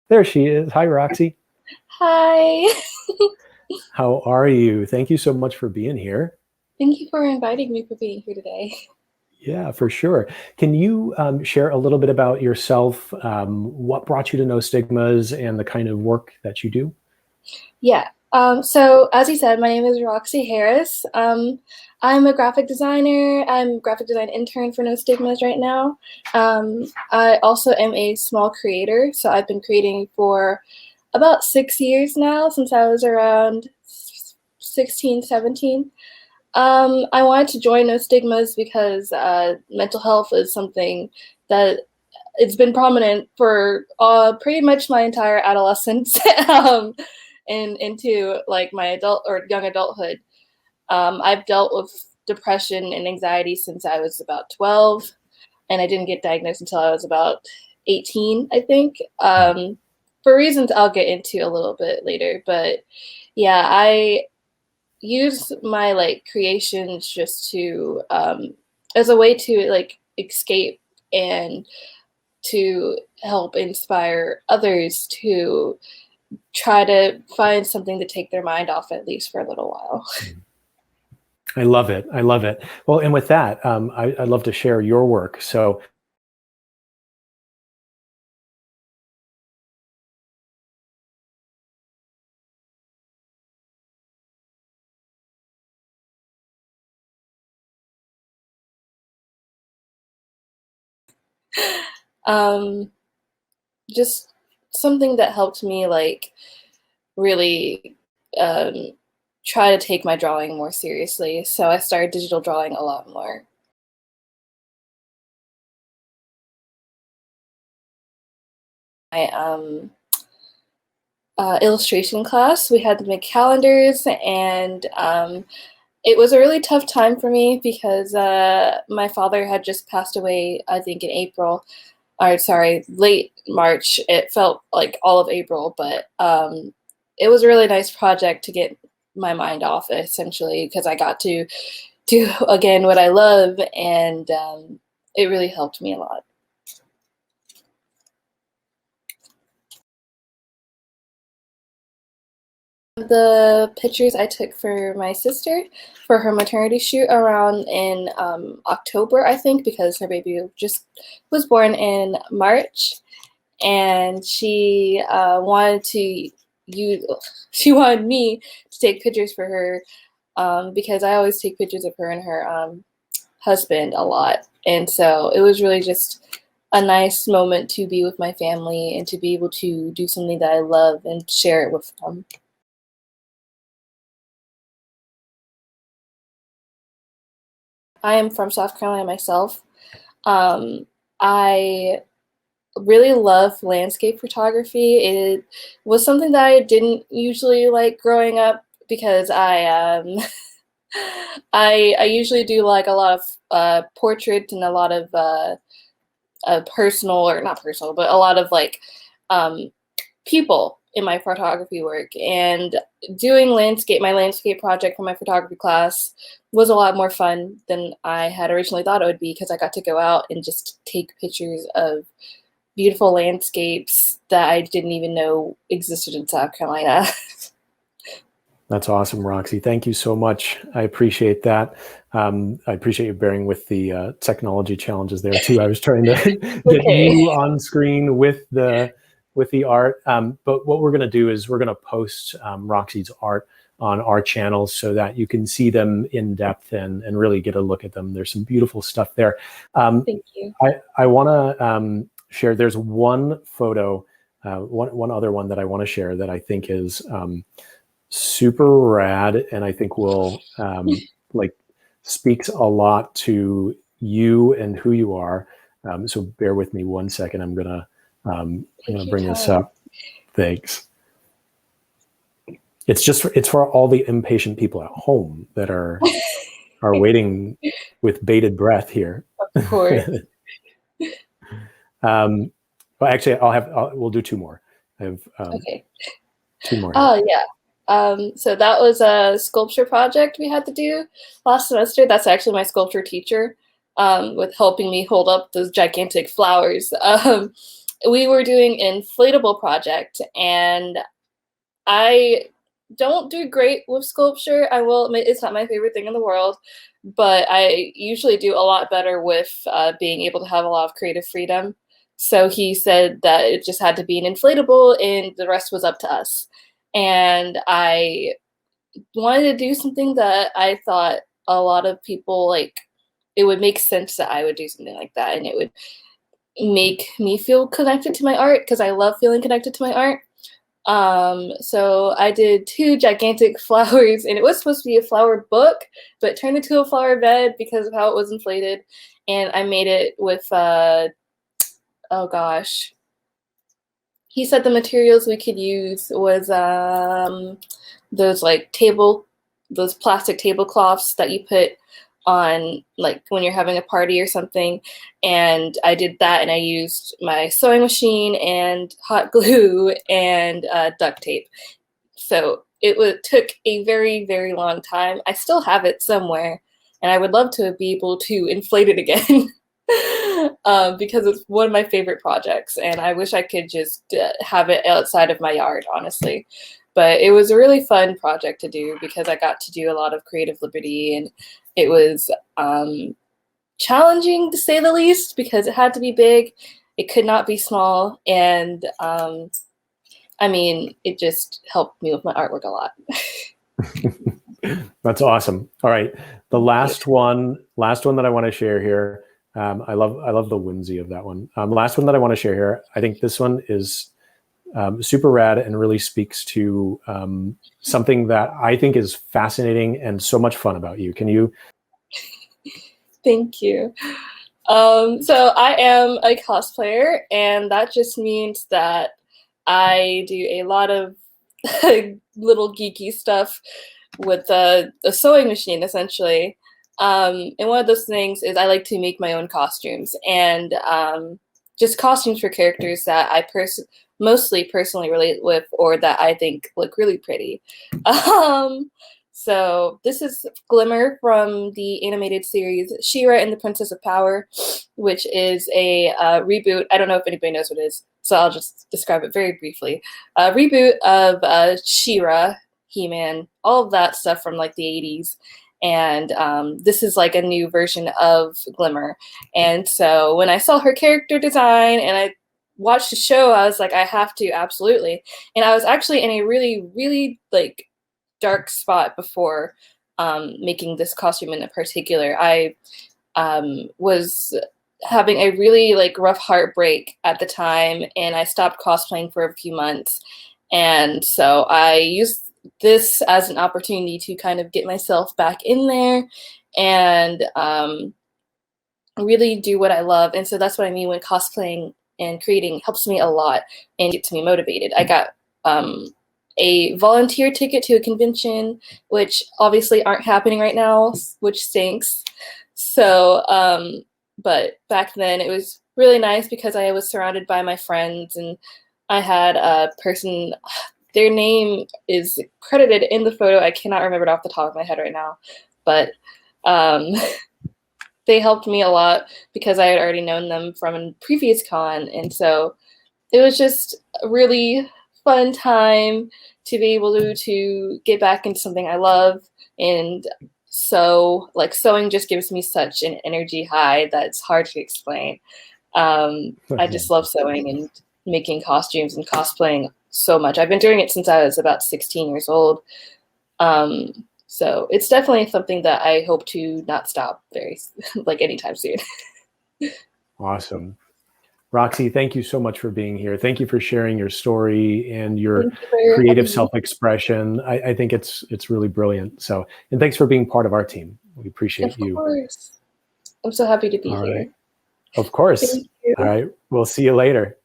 There she is. Hi, Roxy. Hi. How are you? Thank you so much for being here. Thank you for inviting me for being here today. Yeah, for sure. Can you share a little bit about yourself? What brought you to No Stigmas and the kind of work that you do? Yeah. So as you said, my name is Roxie Harris. I'm a graphic designer. I'm a graphic design intern for No Stigmas right now. I also am a small creator. So I've been creating for about 6 years now, since I was around 16, 17. I wanted to join No Stigmas because mental health is something that it's been prominent for pretty much my entire adolescence and into like my adult or young adulthood. I've dealt with depression and anxiety since I was about 12, and I didn't get diagnosed until I was about 18, I think, for reasons I'll get into a little bit later. But yeah, I use my like creations just to as a way to like escape and to help inspire others to try to find something to take their mind off at least for a little while. I love it. I love it. Well, and with that, I'd love to share your work. So, um, just something that helped me like really um, try to take my drawing more seriously. So I started digital drawing a lot more. I illustration class. We had to make calendars, and it was a really tough time for me because my father had just passed away, I think, in April, or sorry, late March. It felt like all of April, but it was a really nice project to get my mind off, essentially, because I got to do again what I love, and it really helped me a lot. The pictures I took for my sister for her maternity shoot around in October, I think, because her baby just was born in March, and she wanted to use she wanted me to take pictures for her because I always take pictures of her and her husband a lot, and so it was really just a nice moment to be with my family and to be able to do something that I love and share it with them. I am from South Carolina myself. Um, I really love landscape photography. It was something that I didn't usually like growing up because I usually do like a lot of portraits and a lot of personal, or not personal, but a lot of like um, people in my photography work, and doing my landscape project for my photography class was a lot more fun than I had originally thought it would be, because I got to go out and just take pictures of beautiful landscapes that I didn't even know existed in South Carolina. that's awesome, Roxy. Thank you so much. I appreciate that. I appreciate you bearing with the technology challenges there too. I was trying to get Okay. you on screen with the art. But what we're going to do is we're going to post Roxy's art on our channels so that you can see them in depth and really get a look at them. There's some beautiful stuff there. Um, Thank you. I want to share. There's one photo, one other one that I want to share that I think is super rad, and I think will like speaks a lot to you and who you are. So bear with me 1 second. I'm Take gonna your bring this time. up. Thanks. It's for all the impatient people at home that are waiting with bated breath here. Of course. um, well, actually, we'll do two more. I have Okay. two more here. Oh yeah. So that was a sculpture project we had to do last semester. That's actually my sculpture teacher, with helping me hold up those gigantic flowers. we were doing an inflatable project, and I don't do great with sculpture. I will admit it's not my favorite thing in the world, but I usually do a lot better with being able to have a lot of creative freedom. So he said that it just had to be an inflatable and the rest was up to us. And I wanted to do something that I thought a lot of people like, it would make sense that I would do something like that, and it would make me feel connected to my art because I love feeling connected to my art. So I did 2 gigantic flowers, and it was supposed to be a flower book, but it turned into a flower bed because of how it was inflated. And I made it with, oh gosh, he said the materials we could use was those like those plastic tablecloths that you put on like when you're having a party or something. And I did that, and I used my sewing machine and hot glue and duct tape. So took a very, very long time. I still have it somewhere, and I would love to be able to inflate it again. Because it's one of my favorite projects, and I wish I could just have it outside of my yard, honestly. But it was a really fun project to do because I got to do a lot of creative liberty, and it was challenging to say the least because it had to be big. It could not be small, and I mean, it just helped me with my artwork a lot. That's awesome. All right, the last one that I want to share here. I love the whimsy of that one. Last one that I want to share here. I think this one is super rad and really speaks to something that I think is fascinating and so much fun about you. Can you? Thank you. So I am a cosplayer, and that just means that I do a lot of little geeky stuff with a sewing machine, essentially. And one of those things is I like to make my own costumes, and just costumes for characters that I mostly personally relate with, or that I think look really pretty. So this is Glimmer from the animated series She-Ra and the Princess of Power, which is a reboot. I don't know if anybody knows what it is, so I'll just describe it very briefly. A reboot of She-Ra, He-Man, all of that stuff from like the 80s. And this is like a new version of Glimmer. And so when I saw her character design and I watched the show, I was like, I have to, absolutely. And I was actually in a really, really like dark spot before making this costume in particular. I was having a really like rough heartbreak at the time, and I stopped cosplaying for a few months. And so I used this as an opportunity to kind of get myself back in there and really do what I love. And so that's what I mean when cosplaying and creating helps me a lot and gets me motivated. I got a volunteer ticket to a convention, which obviously aren't happening right now, which stinks. So, but back then it was really nice because I was surrounded by my friends, and I had a person, their name is credited in the photo. I cannot remember it off the top of my head right now, but they helped me a lot because I had already known them from a previous con. And so it was just a really fun time to be able to get back into something I love. And so like sewing just gives me such an energy high that it's hard to explain. I just love sewing and making costumes and cosplaying so much. I've been doing it since I was about 16 years old. So it's definitely something that I hope to not stop like anytime soon. Awesome. Roxie, thank you so much for being here. Thank you for sharing your story and your creative self-expression. I think it's really brilliant. So, and thanks for being part of our team. We appreciate you. Of course. I'm so happy to be here. Right. Of course. All right. We'll see you later.